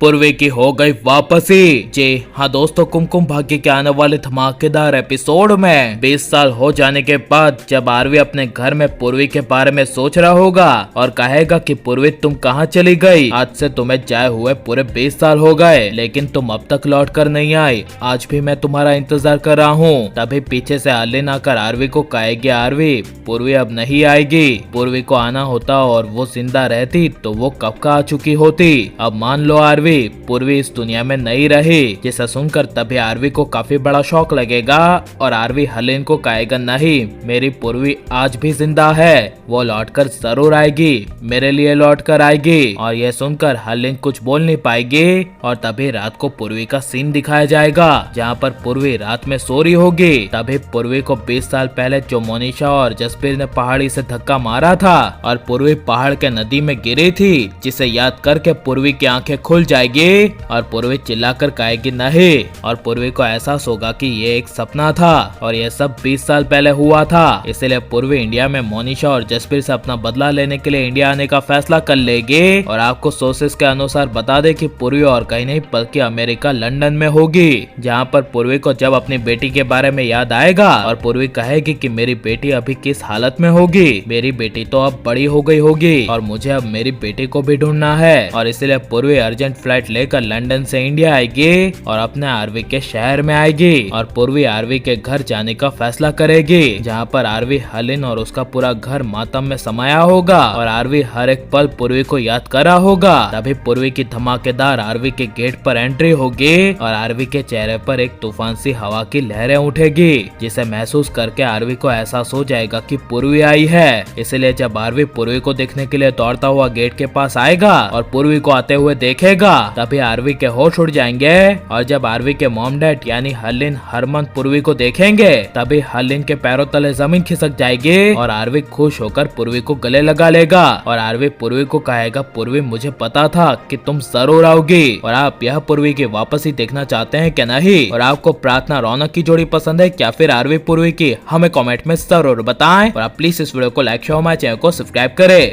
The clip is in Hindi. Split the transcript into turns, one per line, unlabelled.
पूर्वी की हो गई वापसी। जी हाँ दोस्तों, कुमकुम भाग्य के आने वाले धमाकेदार एपिसोड में 20 साल हो जाने के बाद जब आरवी अपने घर में पूर्वी के बारे में सोच रहा होगा और कहेगा कि पूर्वी तुम कहाँ चली गई, आज से तुम्हें जाए हुए पूरे 20 साल हो गए लेकिन तुम अब तक लौट कर नहीं आई, आज भी मैं तुम्हारा इंतजार कर रहा हूँ। तभी पीछे से आलिन आकर आरवी को कहेगी, आरवी पूर्वी अब नहीं आएगी। पूर्वी को आना होता और वो जिंदा रहती तो वो कब का आ चुकी होती। अब मान लो आरवी पूर्वी इस दुनिया में नहीं रही। जिसे सुनकर तभी आरवी को काफी बड़ा शौक लगेगा और आरवी हलिन को कहेगा, नहीं मेरी पूर्वी आज भी जिंदा है, वो लौटकर जरूर आएगी, मेरे लिए लौटकर आएगी। और यह सुनकर हलिन कुछ बोल नहीं पाएगी और तभी रात को पूर्वी का सीन दिखाया जाएगा जहाँ पर पूर्वी रात में सो रही होगी। तभी पूर्वी को 20 साल पहले जो मोनिशा और जसप्रीत ने पहाड़ी से धक्का मारा था और पूर्वी पहाड़ के नदी में गिरी थी, जिसे याद करके पूर्वी की आंखें खुल जाएगी और पूर्वी चिल्लाकर कहेगी नहीं। और पूर्वी को एहसास होगा कि ये एक सपना था और ये सब 20 साल पहले हुआ था। इसलिए पूर्वी इंडिया में मोनिशा और जसप्रीत से अपना बदला लेने के लिए इंडिया आने का फैसला कर लेगी। और आपको सोर्सेस के अनुसार बता दे कि पूर्वी और कहीं नहीं बल्कि अमेरिका लंदन में होगी, जहाँ पर पूर्वी को जब अपनी बेटी के बारे में याद आएगा और पूर्वी कहेगी कि मेरी बेटी अभी किस हालत में होगी, मेरी बेटी तो अब बड़ी हो गई होगी और मुझे अब मेरी बेटी को भी ढूंढना है। और इसलिए पूर्वी अर्जेंट फ्लाइट लेकर लंदन से इंडिया आएगी और अपने आरवी के शहर में आएगी और पूर्वी आरवी के घर जाने का फैसला करेगी, जहाँ पर आरवी हलिन और उसका पूरा घर मातम में समाया होगा और आरवी हर एक पल पूर्वी को याद कर रहा होगा। तभी पूर्वी की धमाकेदार आरवी के गेट पर एंट्री होगी और आरवी के चेहरे पर एक तूफान सी हवा की लहरें उठेगी, जिसे महसूस करके आरवी को एहसास हो जाएगा कि पूर्वी आई है। इसलिए जब आरवी पूर्वी को देखने के लिए दौड़ता हुआ गेट के पास आएगा और पूर्वी को आते हुए देखेगा, तभी आरवी के होश उड़ जाएंगे। और जब आरवी के मॉम डैड यानी हलिन हरमन पूर्वी को देखेंगे, तभी हलिन के पैरों तले जमीन खिसक जाएगी और आरवी खुश होकर पूर्वी को गले लगा लेगा। और आरवी पूर्वी को कहेगा, पूर्वी मुझे पता था कि तुम जरूर आओगी। और आप यह पूर्वी की वापसी देखना चाहते हैं क्या नहीं? और आपको प्रार्थना रौनक की जोड़ी पसंद है क्या फिर आरवी पूर्वी की? हमें कमेंट में जरूर बताएं और आप प्लीज इस वीडियो को लाइक शेयर हमारे चैनल को सब्सक्राइब करें।